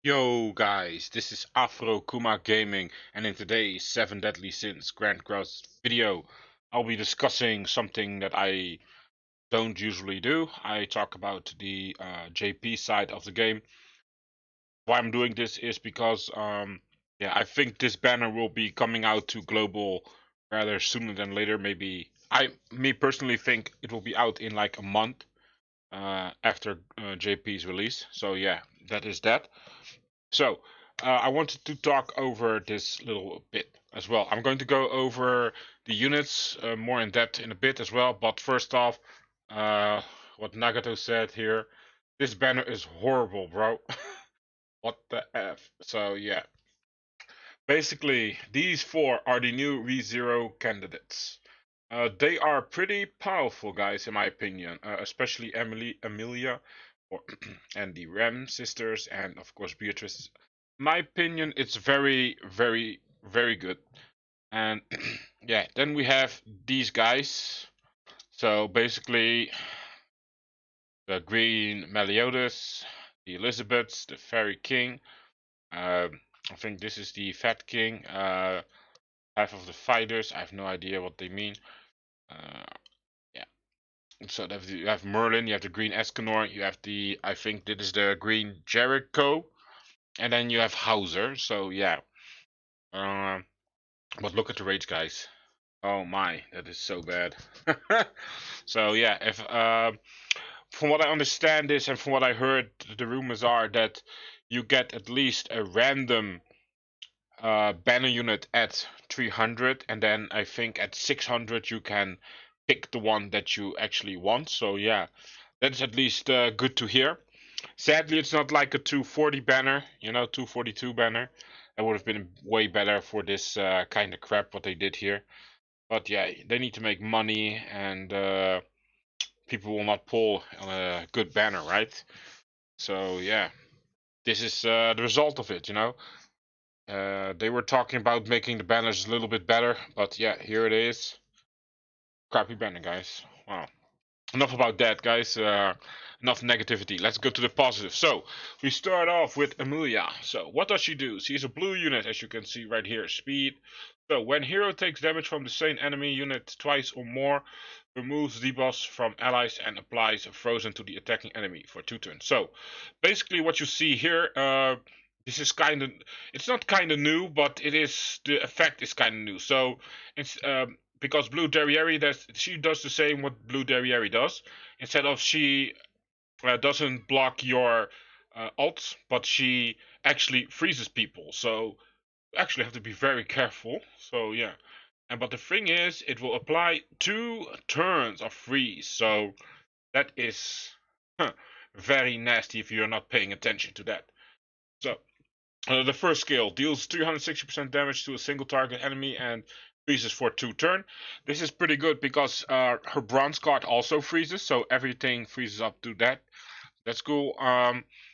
Yo guys, this is Afro Kuma Gaming, and in today's 7 Deadly Sins Grand Cross video, I'll be discussing something that I don't usually do. I talk about the JP side of the game. Why I'm doing this is because yeah, I think this banner will be coming out to global rather sooner than later. Maybe me personally think it will be out in like a month after JP's release. So yeah, that is that. So, I wanted to talk over this little bit as well. I'm going to go over the units more in depth in a bit as well. But first off, uh, what Nagato said here, this banner is horrible, bro. What the F? So, yeah. Basically, these four are the new ReZero candidates. They are pretty powerful, guys, in my opinion. Especially Emilia, or and the Rem sisters, and of course Beatrice. My opinion, it's very, very, very good. And yeah, then we have these guys. So basically, the Green Meliodas, the Elizabeths, the Fairy King. I think this is the Fat King. Half of the fighters. I have no idea what they mean. Uh, yeah. So you have Merlin, you have the Green Escanor, you have the I think this is the Green Jericho, and then you have Hauser. So yeah. Um, but look at the rage, guys. Oh my, that is so bad. So yeah, if from what I understand is, and from what I heard, the rumors are that you get at least a random banner unit at 300, and then I think at 600 you can pick the one that you actually want. So yeah, that's at least good to hear. Sadly, it's not like a 240 banner, 242 banner. That would have been way better for this kind of crap what they did here. But yeah, they need to make money, and people will not pull on a good banner, right? So yeah, this is the result of it. They were talking about making the banners a little bit better, but yeah, here it is. Crappy banner, guys. Wow. Enough about that, guys. Enough negativity. Let's go to the positive. So, we start off with Emilia. So, what does she do? She's a blue unit, as you can see right here. Speed. So, when hero takes damage from the same enemy unit twice or more, removes debuffs from allies and applies a frozen to the attacking enemy for 2 turns. So, basically, what you see here, this is kind of, it's not kind of new, but it is, the effect is kind of new. So, it's because Blue Derriere she does the same what Blue Derriere does. Instead of she doesn't block your ults, but she actually freezes people. So you actually have to be very careful. So yeah. But the thing is, it will apply 2 turns of freeze. So that is very nasty if you're not paying attention to that. So the first skill deals 360% damage to a single target enemy and freezes for 2 turns. This is pretty good because her bronze card also freezes, so everything freezes up to that. That's cool.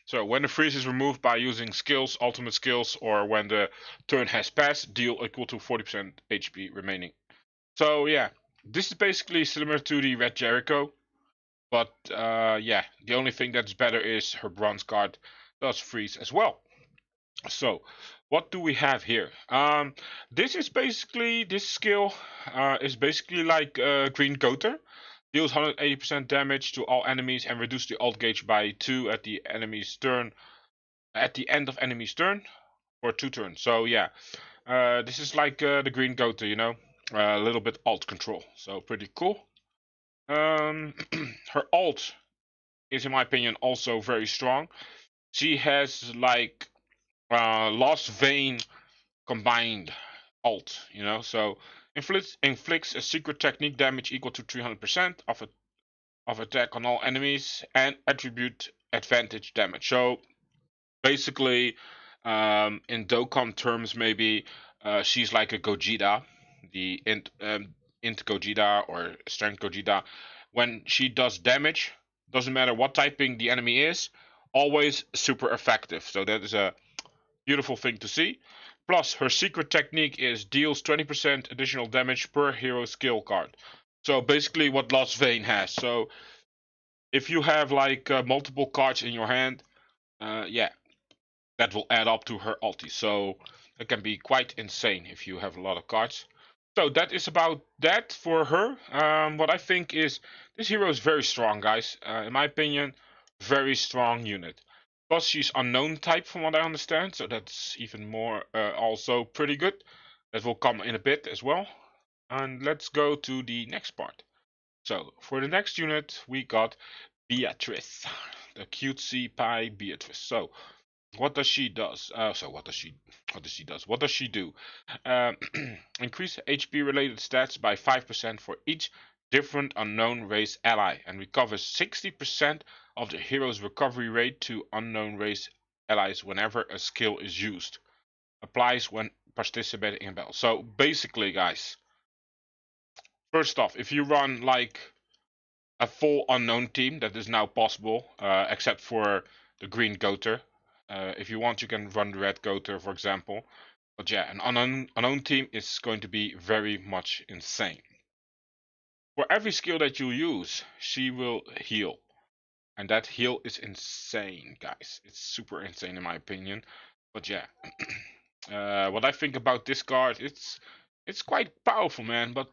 So when the freeze is removed by using skills, ultimate skills, or when the turn has passed, deal equal to 40% HP remaining. So yeah, this is basically similar to the Red Jericho, but yeah, the only thing that's better is her bronze card does freeze as well. So, what do we have here? This skill is basically like Green Coater. Deals 180% damage to all enemies and reduce the ult gauge by 2 at the enemy's turn. At the end of enemy's turn for 2 turns. So yeah, this is like the Green Coater, a little bit alt control. So pretty cool. Her ult is, in my opinion, also very strong. She has like Lost Vein combined alt. So inflicts a secret technique damage equal to 300% of attack on all enemies and attribute advantage damage. So basically, in Dokkan terms, maybe she's like a Gogeta, the int Gogeta or strength Gogeta. When she does damage, doesn't matter what typing the enemy is, always super effective. So that is a beautiful thing to see. Plus, her secret technique is deals 20% additional damage per hero skill card. So basically, what Lost Vein has. So if you have like multiple cards in your hand, yeah, that will add up to her ulti. So it can be quite insane if you have a lot of cards. So that is about that for her. What I think is this hero is very strong, guys. In my opinion, very strong unit. Plus she's unknown type from what I understand, so that's even more also pretty good. That will come in a bit as well. And let's go to the next part. So for the next unit we got Beatrice, the cutesy pie Beatrice. So what does she does? What does she do? Uh, increase HP related stats by 5% for each different unknown race ally, and recovers 60% of the hero's recovery rate to unknown race allies whenever a skill is used. Applies when participating in battle. So basically, guys, first off, if you run like a full unknown team, that is now possible, except for the green Goater. If you want, you can run the red Goater, for example. But yeah, an unknown team is going to be very much insane. For every skill that you use, she will heal. And that heal is insane, guys. It's super insane in my opinion. But yeah, what I think about this card, it's quite powerful, man. But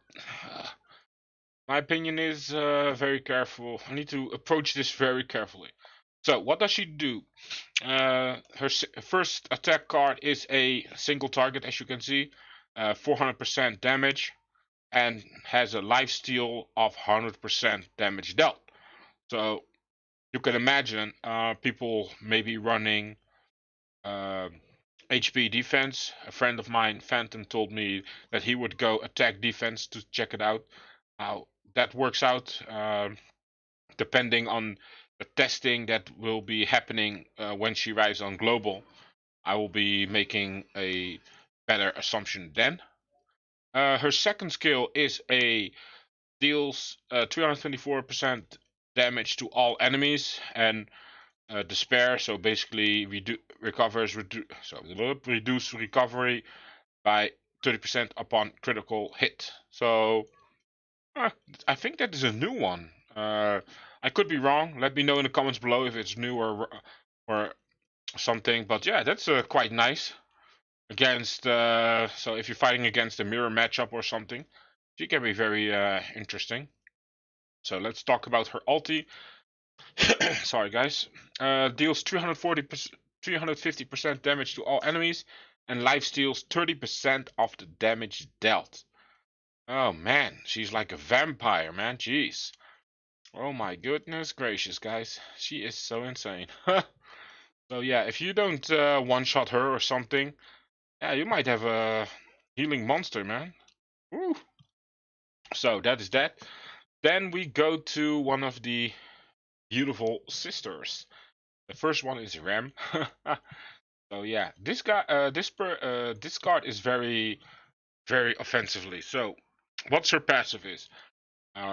my opinion is very careful. I need to approach this very carefully. So, what does she do? Her first attack card is a single target, as you can see, 400% damage, and has a lifesteal of 100% damage dealt. So, you can imagine people maybe running uh, HP defense. A friend of mine, Phantom, told me that he would go attack defense to check it out. How that works out, depending on the testing that will be happening when she arrives on global. I will be making a better assumption then. Her second skill is a deals 324% damage to all enemies and despair. So basically, reduce recovery by 30% upon critical hit. So uh, I think that is a new one. I could be wrong. Let me know in the comments below if it's new or something. But yeah, that's quite nice. Against so if you're fighting against a mirror matchup or something, she can be very interesting. So let's talk about her ulti. Sorry guys. Deals 350% damage to all enemies and life steals 30% of the damage dealt. Oh man, she's like a vampire, man. Jeez. Oh my goodness gracious, guys. She is so insane. So yeah, if you don't one-shot her or something, yeah, you might have a healing monster, man. Woo. So that is that. Then we go to one of the beautiful sisters. The first one is Ram. So yeah, this guy, this card is very, very offensively. So, what's her passive is?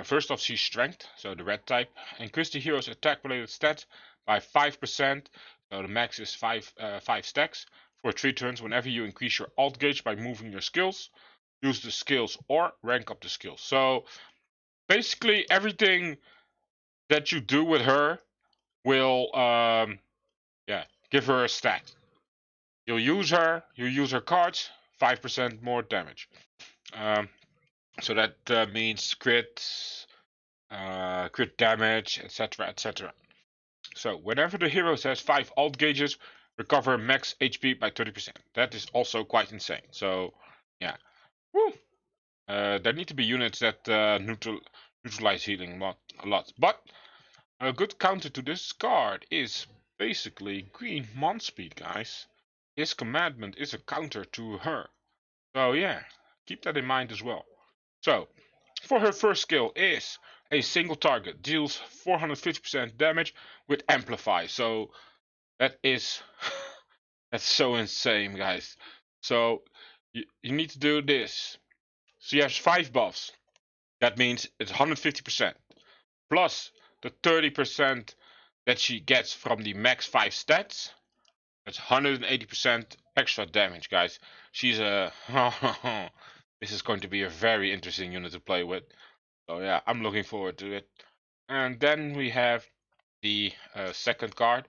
First off, she's strength, so the red type. Increase the hero's attack-related stats by 5%. So the max is 5 stacks for 3 turns. Whenever you increase your alt gauge by moving your skills, use the skills or rank up the skills. So basically, everything that you do with her will, yeah, give her a stat. You use her cards, 5% more damage. Um, so that means crit damage, etc., etc. So whenever the hero has 5 alt gauges, recover max HP by 30%. That is also quite insane. So yeah, woo. There need to be units that neutralize healing a lot. But a good counter to this card is basically Green Speed, guys. His commandment is a counter to her. So yeah, keep that in mind as well. So, for her first skill is a single target, deals 450% damage with Amplify. So that is that's so insane, guys. So you need to do this. She has 5 buffs. That means it's 150%. Plus the 30% that she gets from the max 5 stats. That's 180% extra damage, guys. She's a this is going to be a very interesting unit to play with. So yeah, I'm looking forward to it. And then we have the second card.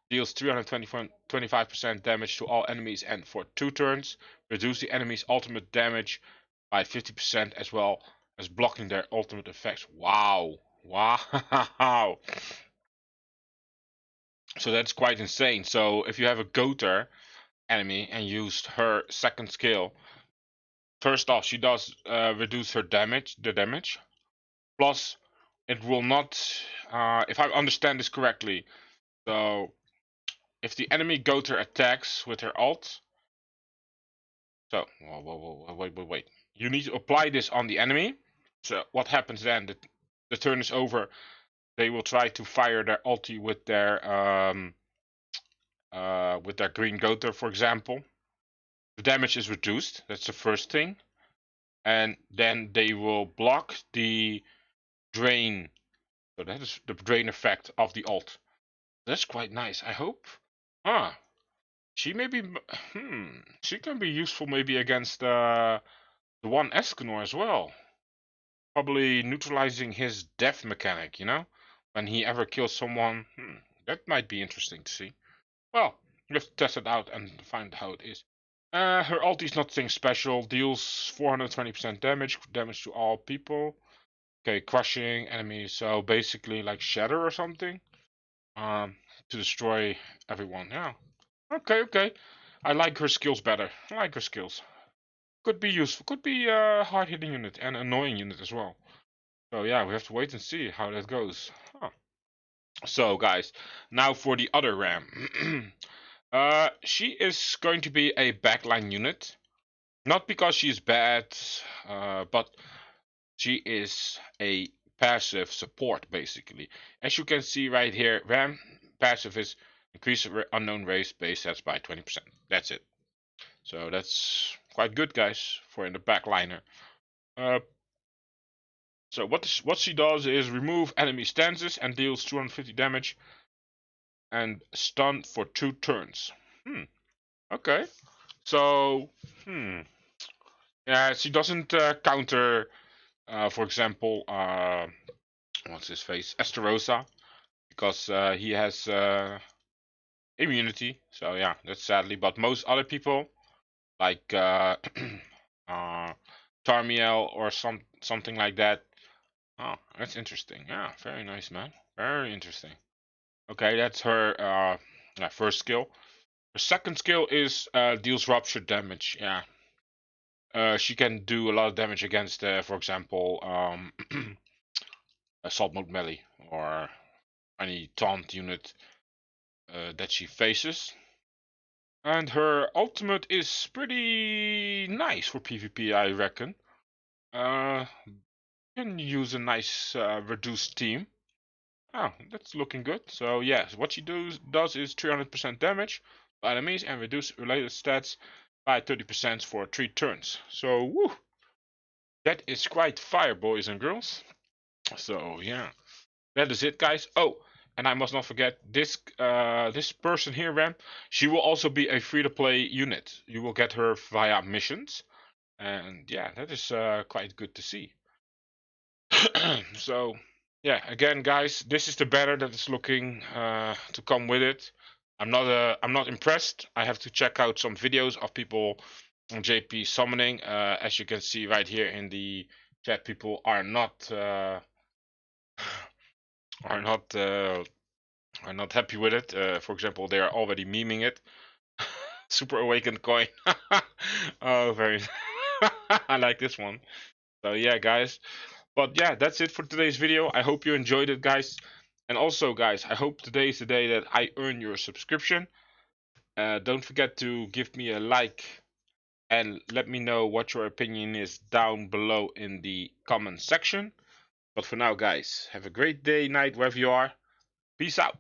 Deals 325% damage to all enemies and for 2 turns. Reduce the enemy's ultimate damage by 50% as well as blocking their ultimate effects. Wow. Wow. So that's quite insane. So if you have a Goater enemy and used her second skill, first off, she does reduce her damage, the damage. Plus, it will not, if I understand this correctly, so if the enemy Goater attacks with her ult, so, wait. You need to apply this on the enemy. So what happens then? The turn is over. They will try to fire their ulti with their green Goater, for example. The damage is reduced. That's the first thing. And then they will block the drain. So that is the drain effect of the ult. That's quite nice. I hope. Ah, she may be. She can be useful maybe against the one Escanor as well. Probably neutralizing his death mechanic, you know? When he ever kills someone. That might be interesting to see. Well, we have to test it out and find how it is. Her ulti is nothing special. Deals 420% damage to all people. Okay, crushing enemies. So basically like Shatter or something. To destroy everyone. Yeah. Okay. I like her skills better. I like her skills. Could be useful. Could be a hard-hitting unit and annoying unit as well. So yeah, we have to wait and see how that goes. Huh. So guys, now for the other Ram. She is going to be a backline unit. Not because she's bad, but she is a passive support basically. As you can see right here, Ram passive is increase unknown race base stats by 20%. That's it. So that's quite good, guys, for in the backliner. Uh, so what she does is remove enemy stances and deals 250 damage and stun for 2 turns. Okay. So, yeah, she doesn't counter, for example, what's his face, Esterosa, because he has immunity. So yeah, that's sadly. But most other people, like uh, Tarmiel or something like that. Oh, that's interesting. Yeah, very nice, man. Very interesting. Okay, that's her first skill. Her second skill is deals rupture damage. Yeah, she can do a lot of damage against, for example, assault mode melee or any taunt unit that she faces. And her ultimate is pretty nice for PvP, I reckon. Can use a nice reduced team. Oh, that's looking good. So yes, what she does is 300% damage to enemies and reduce related stats by 30% for 3 turns. So woo, that is quite fire, boys and girls. So yeah, that is it, guys. Oh, and I must not forget this this person here, Ram. She will also be a free-to-play unit. You will get her via missions, and yeah, that is quite good to see. So yeah, again, guys, this is the banner that is looking to come with it. I'm not impressed. I have to check out some videos of people on JP summoning. As you can see right here in the chat, people are not are not happy with it. For example, they are already memeing it. Super awakened coin. Oh, very. I like this one. So yeah, guys. But yeah, that's it for today's video. I hope you enjoyed it, guys. And also, guys, I hope today is the day that I earn your subscription. Don't forget to give me a like and let me know what your opinion is down below in the comment section. But for now, guys, have a great day, night, wherever you are. Peace out.